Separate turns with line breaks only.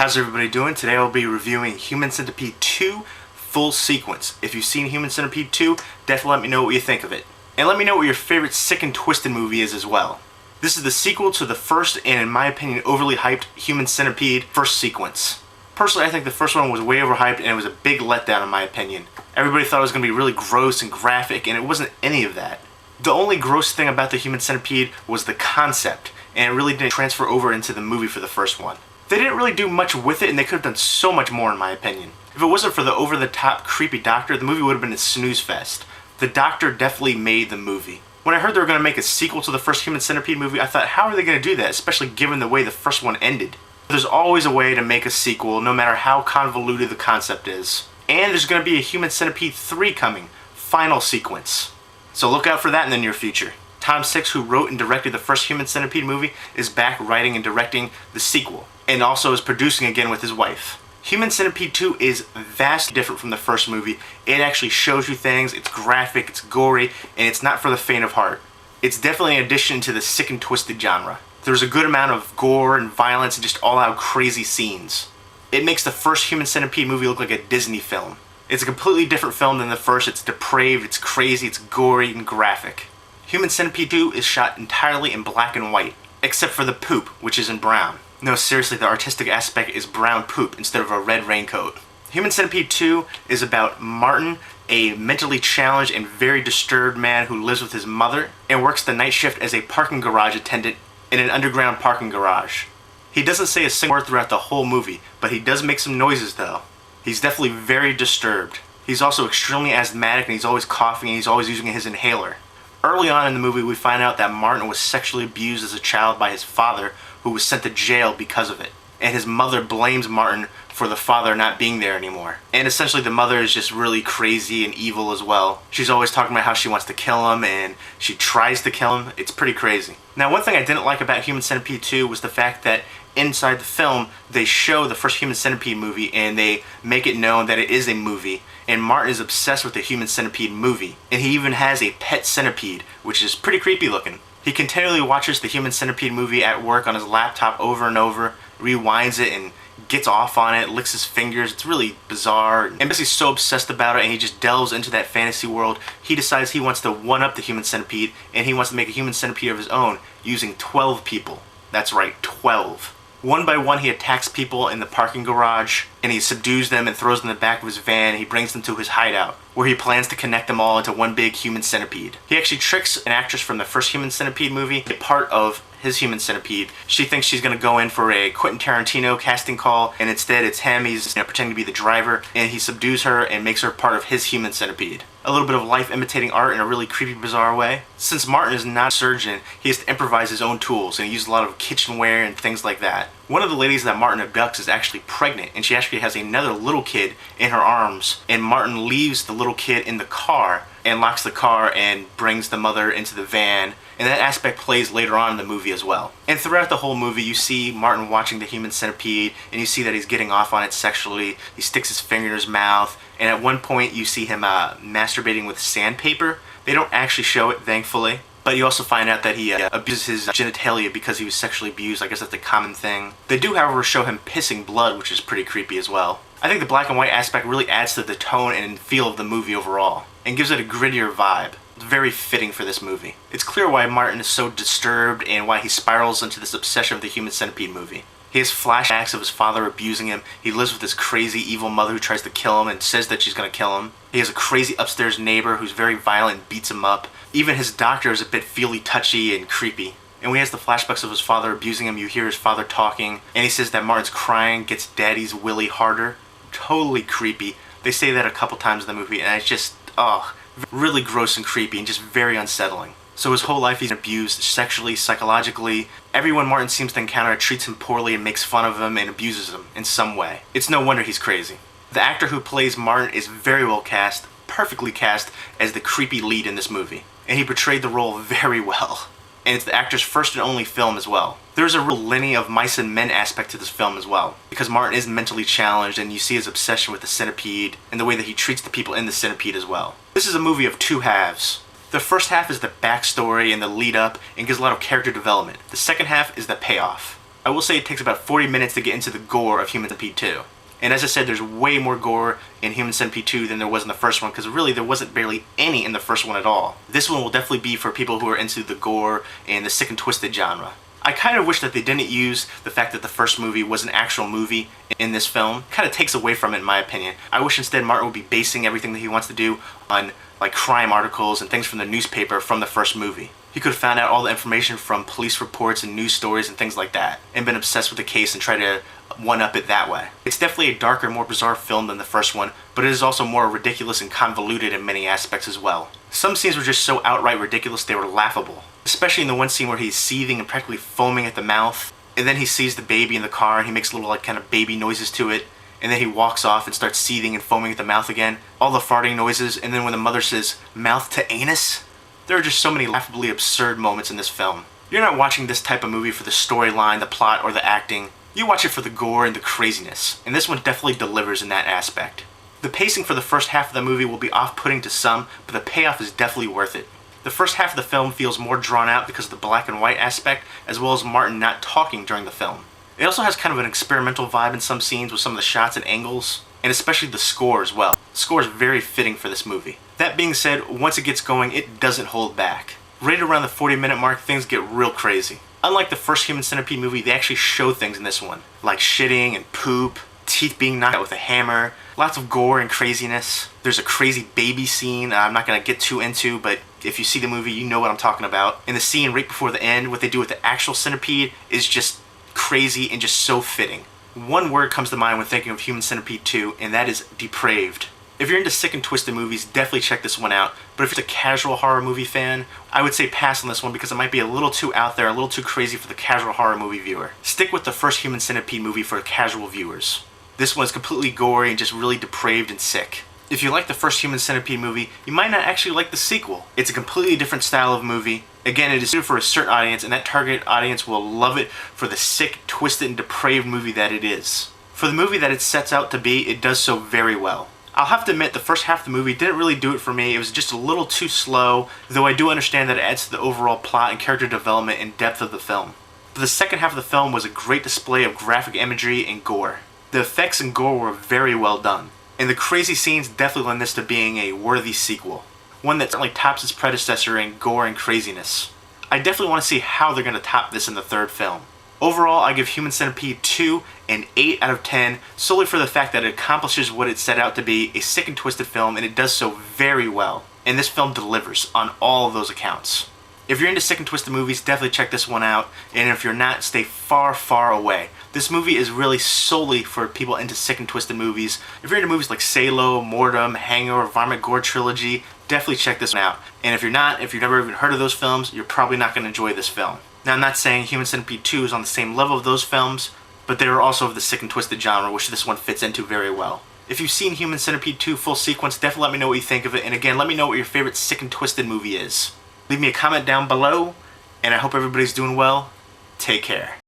How's everybody doing? Today I'll be reviewing Human Centipede 2 full sequence. If you've seen Human Centipede 2, definitely let me know what you think of it. And let me know what your favorite sick and twisted movie is as well. This is the sequel to the first and, in my opinion, overly hyped Human Centipede first sequence. Personally, I think the first one was way overhyped and it was a big letdown in my opinion. Everybody thought it was going to be really gross and graphic, and it wasn't any of that. The only gross thing about the Human Centipede was the concept, and it really didn't transfer over into the movie for the first one. They didn't really do much with it, and they could have done so much more in my opinion. If it wasn't for the over-the-top creepy doctor, the movie would have been a snooze fest. The doctor definitely made the movie. When I heard they were going to make a sequel to the first Human Centipede movie, I thought, how are they going to do that, especially given the way the first one ended? There's always a way to make a sequel, no matter how convoluted the concept is. And there's going to be a Human Centipede 3 coming, final sequence. So look out for that in the near future. Tom Six, who wrote and directed the first Human Centipede movie, is back writing and directing the sequel, and also is producing again with his wife. Human Centipede 2 is vastly different from the first movie. It actually shows you things, it's graphic, it's gory, and it's not for the faint of heart. It's definitely an addition to the sick and twisted genre. There's a good amount of gore and violence and just all-out crazy scenes. It makes the first Human Centipede movie look like a Disney film. It's a completely different film than the first. It's depraved, it's crazy, it's gory and graphic. Human Centipede 2 is shot entirely in black and white, except for the poop, which is in brown. No, seriously, the artistic aspect is brown poop instead of a red raincoat. Human Centipede 2 is about Martin, a mentally challenged and very disturbed man who lives with his mother and works the night shift as a parking garage attendant in an underground parking garage. He doesn't say a single word throughout the whole movie, but he does make some noises though. He's definitely very disturbed. He's also extremely asthmatic, and he's always coughing, and he's always using his inhaler. Early on in the movie, we find out that Martin was sexually abused as a child by his father, who was sent to jail because of it. And his mother blames Martin for the father not being there anymore. And essentially the mother is just really crazy and evil as well. She's always talking about how she wants to kill him, and she tries to kill him. It's pretty crazy. Now, one thing I didn't like about Human Centipede 2 was the fact that inside the film, they show the first Human Centipede movie and they make it known that it is a movie. And Martin is obsessed with the Human Centipede movie. And he even has a pet centipede, which is pretty creepy looking. He continually watches the Human Centipede movie at work on his laptop over and over, rewinds it and gets off on it, licks his fingers. It's really bizarre. And basically so obsessed about it, and he just delves into that fantasy world. He decides he wants to one-up the Human Centipede, and he wants to make a Human Centipede of his own using 12 people. That's right, 12. One by one, he attacks people in the parking garage, and he subdues them and throws them in the back of his van, and he brings them to his hideout, where he plans to connect them all into one big Human Centipede. He actually tricks an actress from the first Human Centipede movie, a part of his Human Centipede. She thinks she's going to go in for a Quentin Tarantino casting call, and instead it's him. He's pretending to be the driver, and he subdues her and makes her part of his Human Centipede. A little bit of life imitating art in a really creepy, bizarre way. Since Martin is not a surgeon, he has to improvise his own tools, and he uses a lot of kitchenware and things like that. One of the ladies that Martin abducts is actually pregnant, and she actually has another little kid in her arms, and Martin leaves the little kid in the car and locks the car and brings the mother into the van, and that aspect plays later on in the movie as well. And throughout the whole movie, you see Martin watching the Human Centipede, and you see that he's getting off on it sexually. He sticks his finger in his mouth, and at one point you see him masturbating with sandpaper. They don't actually show it, thankfully. But you also find out that he abuses his genitalia because he was sexually abused. I guess that's a common thing. They do, however, show him pissing blood, which is pretty creepy as well. I think the black and white aspect really adds to the tone and feel of the movie overall, and gives it a grittier vibe. It's very fitting for this movie. It's clear why Martin is so disturbed and why he spirals into this obsession with the Human Centipede movie. He has flashbacks of his father abusing him. He lives with this crazy evil mother who tries to kill him and says that she's going to kill him. He has a crazy upstairs neighbor who's very violent and beats him up. Even his doctor is a bit feely, touchy, and creepy. And when he has the flashbacks of his father abusing him, you hear his father talking, and he says that Martin's crying gets daddy's willy harder. Totally creepy. They say that a couple times in the movie, and it's just, really gross and creepy and just very unsettling. So his whole life he's abused sexually, psychologically. Everyone Martin seems to encounter treats him poorly and makes fun of him and abuses him in some way. It's no wonder he's crazy. The actor who plays Martin is very well cast, perfectly cast as the creepy lead in this movie. And he portrayed the role very well. And it's the actor's first and only film as well. There's a real Lenny of mice and men aspect to this film as well, because Martin is mentally challenged, and you see his obsession with the centipede and the way that he treats the people in the centipede as well. This is a movie of two halves. The first half is the backstory and the lead up and gives a lot of character development. The second half is the payoff. I will say it takes about 40 minutes to get into the gore of Human Centipede 2. And as I said, there's way more gore in Human Centipede 2 than there was in the first one, because really there wasn't barely any in the first one at all. This one will definitely be for people who are into the gore and the sick and twisted genre. I kind of wish that they didn't use the fact that the first movie was an actual movie in this film. Kind of takes away from it in my opinion. I wish instead Martin would be basing everything that he wants to do on like crime articles and things from the newspaper from the first movie. He could have found out all the information from police reports and news stories and things like that, and been obsessed with the case and try to one-up it that way. It's definitely a darker, more bizarre film than the first one, but it is also more ridiculous and convoluted in many aspects as well. Some scenes were just so outright ridiculous they were laughable. Especially in the one scene where he's seething and practically foaming at the mouth, and then he sees the baby in the car and he makes little like kind of baby noises to it, and then he walks off and starts seething and foaming at the mouth again. All the farting noises, and then when the mother says, "Mouth to anus?" There are just so many laughably absurd moments in this film. You're not watching this type of movie for the storyline, the plot, or the acting. You watch it for the gore and the craziness, and this one definitely delivers in that aspect. The pacing for the first half of the movie will be off-putting to some, but the payoff is definitely worth it. The first half of the film feels more drawn out because of the black and white aspect, as well as Martin not talking during the film. It also has kind of an experimental vibe in some scenes with some of the shots and angles, and especially the score as well. The score is very fitting for this movie. That being said, once it gets going, it doesn't hold back. Right around the 40-minute mark, things get real crazy. Unlike the first Human Centipede movie, they actually show things in this one, like shitting and poop, teeth being knocked out with a hammer, lots of gore and craziness. There's a crazy baby scene I'm not going to get too into, but if you see the movie, you know what I'm talking about. And the scene right before the end, what they do with the actual centipede is just crazy and just so fitting. One word comes to mind when thinking of Human Centipede 2, and that is depraved. If you're into sick and twisted movies, definitely check this one out. But if you're a casual horror movie fan, I would say pass on this one because it might be a little too out there, a little too crazy for the casual horror movie viewer. Stick with the first Human Centipede movie for casual viewers. This one is completely gory and just really depraved and sick. If you like the first Human Centipede movie, you might not actually like the sequel. It's a completely different style of movie. Again, it is suited for a certain audience, and that target audience will love it for the sick, twisted, and depraved movie that it is. For the movie that it sets out to be, it does so very well. I'll have to admit, the first half of the movie didn't really do it for me. It was just a little too slow, though I do understand that it adds to the overall plot and character development and depth of the film. But the second half of the film was a great display of graphic imagery and gore. The effects and gore were very well done, and the crazy scenes definitely lend this to being a worthy sequel. One that certainly tops its predecessor in gore and craziness. I definitely want to see how they're going to top this in the third film. Overall, I give Human Centipede 2 an 8 out of 10, solely for the fact that it accomplishes what it set out to be, a sick and twisted film, and it does so very well. And this film delivers on all of those accounts. If you're into sick and twisted movies, definitely check this one out, and if you're not, stay far, far away. This movie is really solely for people into sick and twisted movies. If you're into movies like Salo, Mortem, Hangover, Vomit Gore Trilogy, definitely check this one out. And if you're not, if you've never even heard of those films, you're probably not going to enjoy this film. Now, I'm not saying Human Centipede 2 is on the same level of those films, but they are also of the sick and twisted genre, which this one fits into very well. If you've seen Human Centipede 2 full sequence, definitely let me know what you think of it, and again, let me know what your favorite sick and twisted movie is. Leave me a comment down below, and I hope everybody's doing well. Take care.